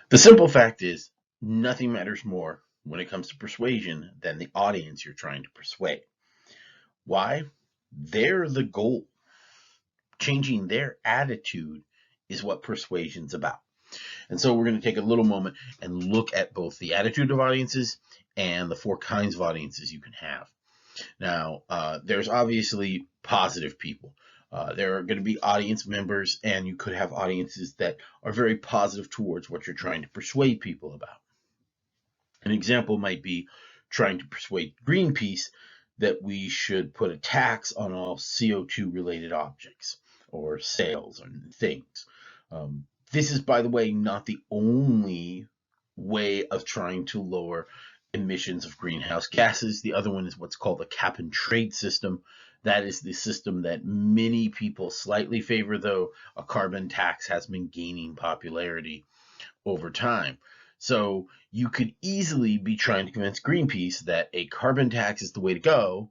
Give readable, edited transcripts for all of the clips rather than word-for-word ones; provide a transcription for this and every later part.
The simple fact is, nothing matters more when it comes to persuasion than the audience you're trying to persuade. Why? They're the goal. Changing their attitude is what persuasion's about. And so we're going to take a little moment and look at both the attitude of audiences and the four kinds of audiences you can have. Now, there's obviously positive people. There are going to be audience members, and you could have audiences that are very positive towards what you're trying to persuade people about. An example might be trying to persuade Greenpeace that we should put a tax on all CO2 related objects or sales and things. This is, by the way, not the only way of trying to lower emissions of greenhouse gases. The other one is what's called the cap and trade system. That is the system that many people slightly favor, though a carbon tax has been gaining popularity over time. So you could easily be trying to convince Greenpeace that a carbon tax is the way to go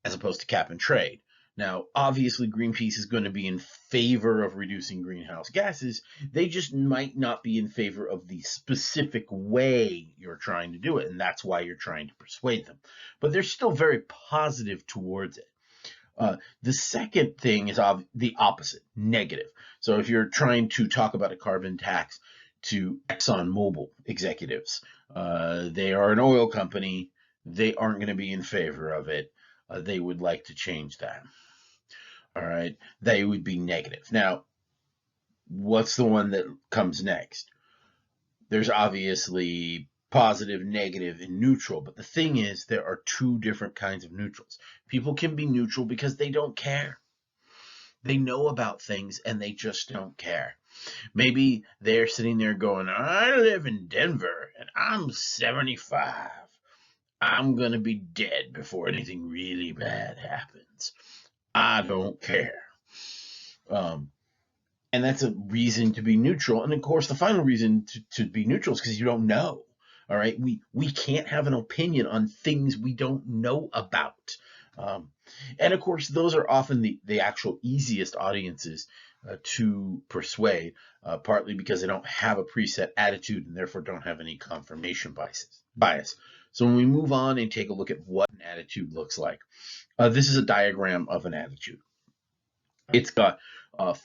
as opposed to cap and trade. Now, obviously, Greenpeace is going to be in favor of reducing greenhouse gases. They just might not be in favor of the specific way you're trying to do it, and that's why you're trying to persuade them. But they're still very positive towards it. The second thing is the opposite, negative. So if you're trying to talk about a carbon tax to ExxonMobil executives, they are an oil company. They aren't going to be in favor of it. They would like to change that. All right. They would be negative. Now, what's the one that comes next? There's obviously positive, negative, and neutral. But the thing is, there are two different kinds of neutrals. People can be neutral because they don't care. They know about things and they just don't care. Maybe they're sitting there going, I live in Denver and I'm 75. I'm going to be dead before anything really bad happens. I don't care. Um, and that's a reason to be neutral. And of course, the final reason to be neutral is because you don't know. All right. We can't have an opinion on things we don't know about. Um, and of course, those are often the actual easiest audiences to persuade, partly because they don't have a preset attitude and therefore don't have any confirmation bias. So when we move on and take a look at what an attitude looks like, this is a diagram of an attitude. It's got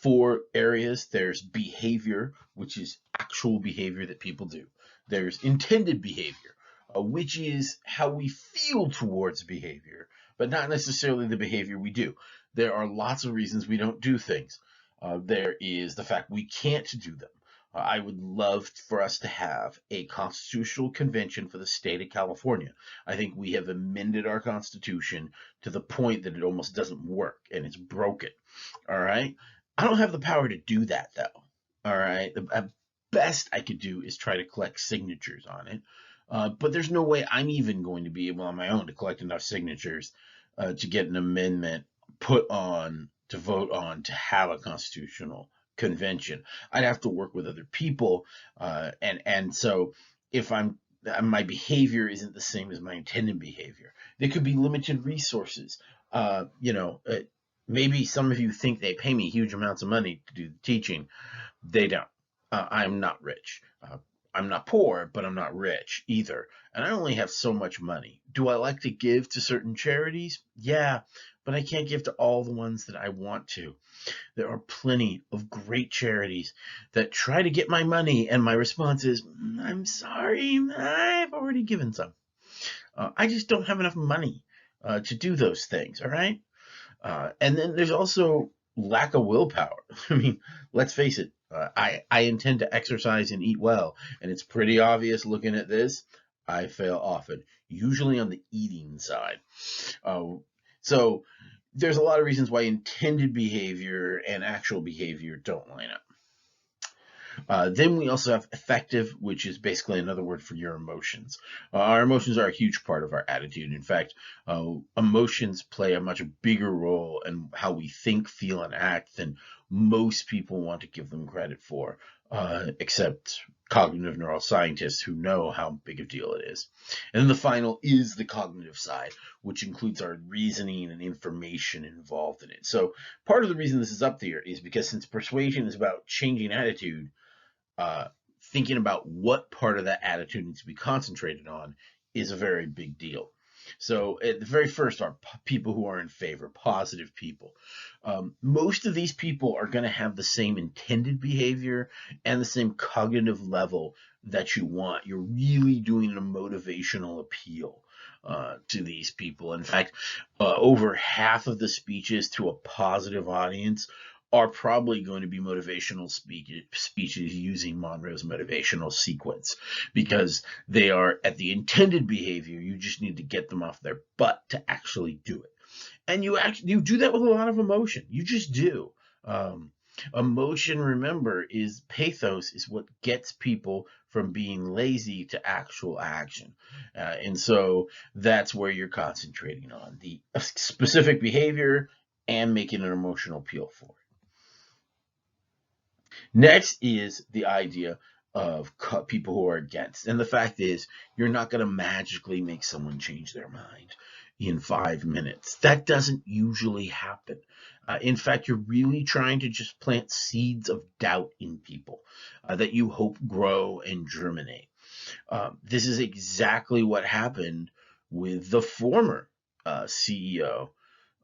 four areas. There's behavior, which is actual behavior that people do. There's intended behavior, which is how we feel towards behavior, but not necessarily the behavior we do. There are lots of reasons we don't do things. There is the fact we can't do them. I would love for us to have a constitutional convention for the state of California. I think we have amended our constitution to the point that it almost doesn't work and it's broken. All right. I don't have the power to do that though. All right. The best I could do is try to collect signatures on it. But there's no way I'm even going to be able on my own to collect enough signatures to get an amendment put on to vote on to have a constitutional convention. I'd have to work with other people, and so if my behavior isn't the same as my intended behavior, there could be limited resources. Maybe some of you think they pay me huge amounts of money to do the teaching. They don't. I'm not rich. I'm not poor, but I'm not rich either. And I only have so much money. Do I like to give to certain charities? Yeah, but I can't give to all the ones that I want to. There are plenty of great charities that try to get my money, and my response is, I'm sorry, I've already given some. I just don't have enough money to do those things, all right? And then there's also lack of willpower. I mean, let's face it. I intend to exercise and eat well, and it's pretty obvious looking at this. I fail often, usually on the eating side. So there's a lot of reasons why intended behavior and actual behavior don't line up. Then we also have effective, which is basically another word for your emotions. Our emotions are a huge part of our attitude. In fact, emotions play a much bigger role in how we think, feel, and act than most people want to give them credit for, except cognitive neuroscientists who know how big a deal it is. And then the final is the cognitive side, which includes our reasoning and information involved in it. So part of the reason this is up there is because since persuasion is about changing attitude, thinking about what part of that attitude needs to be concentrated on is a very big deal. So at the very first are people who are in favor, positive people. Most of these people are going to have the same intended behavior and the same cognitive level that you want. You're really doing a motivational appeal to these people. In fact, over half of the speeches to a positive audience are probably going to be motivational speeches using Monroe's motivational sequence, because they are at the intended behavior. You just need to get them off their butt to actually do it. And you do that with a lot of emotion. You just do. Um, Emotion, remember, is pathos, is what gets people from being lazy to actual action. And so that's where you're concentrating on the specific behavior and making an emotional appeal for it. Next is the idea of people who are against. And the fact is, you're not going to magically make someone change their mind in 5 minutes. That doesn't usually happen. In fact, you're really trying to just plant seeds of doubt in people that you hope grow and germinate. This is exactly what happened with the former CEO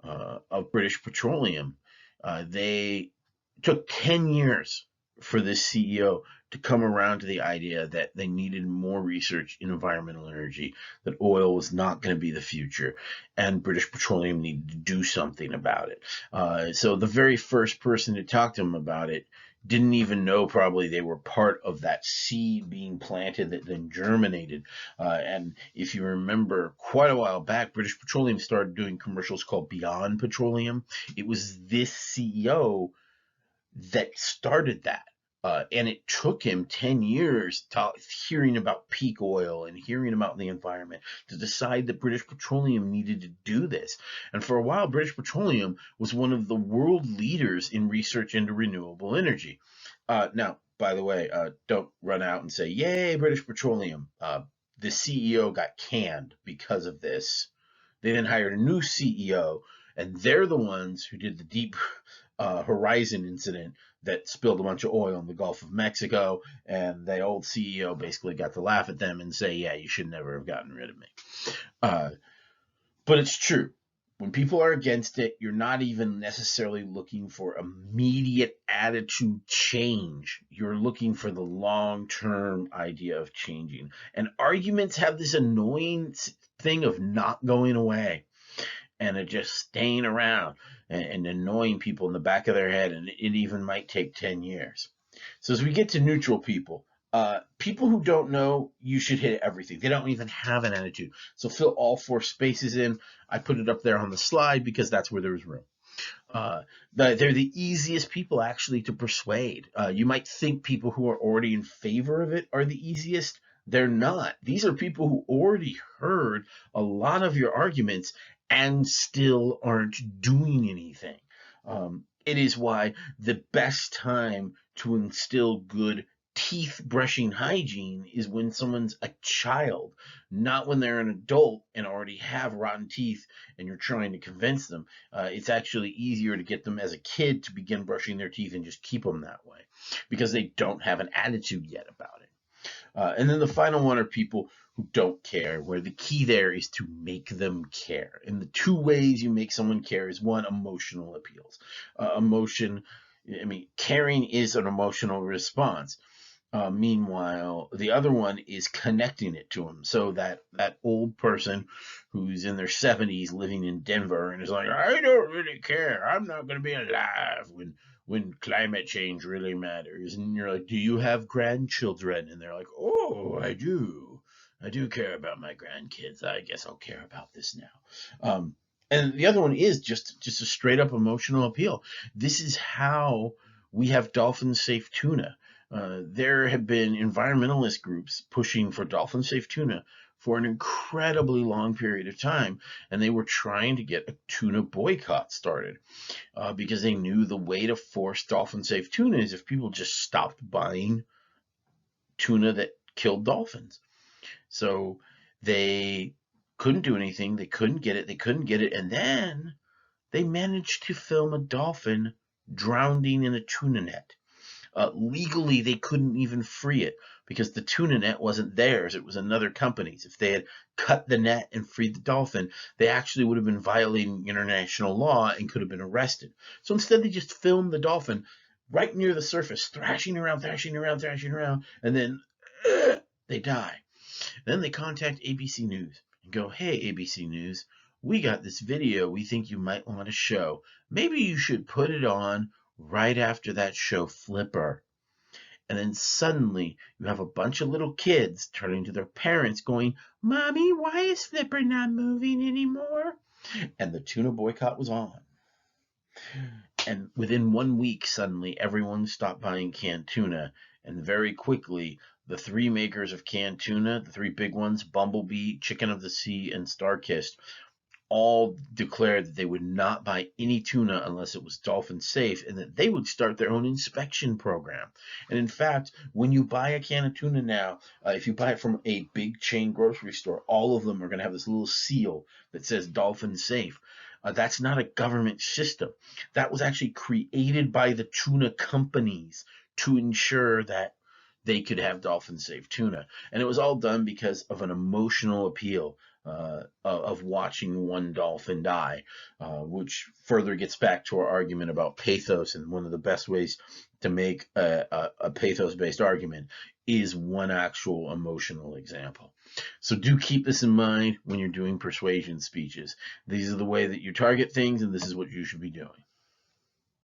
of British Petroleum. They took 10 years for this CEO to come around to the idea that they needed more research in environmental energy, that oil was not going to be the future, and British Petroleum needed to do something about it. So the very first person to talk to him about it didn't even know probably they were part of that seed being planted that then germinated. And if you remember, quite a while back, British Petroleum started doing commercials called Beyond Petroleum. It was this CEO that started that. And it took him 10 years hearing about peak oil and hearing about the environment to decide that British Petroleum needed to do this. And for a while, British Petroleum was one of the world leaders in research into renewable energy. Now, by the way, don't run out and say, yay, British Petroleum. The CEO got canned because of this. They then hired a new CEO, and they're the ones who did the deep Horizon incident that spilled a bunch of oil in the Gulf of Mexico, and the old CEO basically got to laugh at them and say, yeah, you should never have gotten rid of me. But it's true. When people are against it, you're not even necessarily looking for immediate attitude change. You're looking for the long-term idea of changing. And arguments have this annoying thing of not going away and of just staying around and annoying people in the back of their head, and it even might take 10 years. So as we get to neutral people, people who don't know, you should hit everything. They don't even have an attitude. So fill all 4 spaces in. I put it up there on the slide because that's where there's room. They're the easiest people actually to persuade. You might think people who are already in favor of it are the easiest. They're not. These are people who already heard a lot of your arguments and still aren't doing anything. It is why the best time to instill good teeth brushing hygiene is when someone's a child, not when they're an adult and already have rotten teeth and you're trying to convince them. It's actually easier to get them as a kid to begin brushing their teeth and just keep them that way because they don't have an attitude yet about it. And then the final one are people who don't care, where the key there is to make them care. And the 2 ways you make someone care is, 1, emotional appeals. Caring is an emotional response. Meanwhile, the other one is connecting it to them. So that old person who's in their 70s living in Denver and is like, I don't really care. I'm not going to be alive when climate change really matters. And you're like, do you have grandchildren? And they're like, oh, I do. I do care about my grandkids. I guess I'll care about this now. And the other one is just a straight up emotional appeal. This is how we have dolphin safe tuna. There have been environmentalist groups pushing for dolphin safe tuna for an incredibly long period of time, and they were trying to get a tuna boycott started because they knew the way to force dolphin safe tuna is if people just stopped buying tuna that killed dolphins. So they couldn't do anything, they couldn't get it, and then they managed to film a dolphin drowning in a tuna net. Legally, they couldn't even free it because the tuna net wasn't theirs. It was another company's. If they had cut the net and freed the dolphin, they actually would have been violating international law and could have been arrested. So instead, they just filmed the dolphin right near the surface, thrashing around, and then they die. Then they contact ABC News and go, "Hey, ABC News, we got this video we think you might want to show. Maybe you should put it on right after that show Flipper." And then suddenly you have a bunch of little kids turning to their parents going, "Mommy, why is Flipper not moving anymore?" And the tuna boycott was on. And within 1 week, suddenly everyone stopped buying canned tuna. And very quickly, the three makers of canned tuna, the three big ones, Bumblebee, Chicken of the Sea, and Starkist, all declared that they would not buy any tuna unless it was dolphin safe, and that they would start their own inspection program. And in fact, when you buy a can of tuna now, if you buy it from a big chain grocery store, all of them are going to have this little seal that says dolphin safe. That's not a government system. That was actually created by the tuna companies to ensure that they could have dolphin safe tuna. And it was all done because of an emotional appeal of watching one dolphin die, which further gets back to our argument about pathos. And one of the best ways to make a pathos-based argument is one actual emotional example. So do keep this in mind when you're doing persuasion speeches. These are the way that you target things, and this is what you should be doing.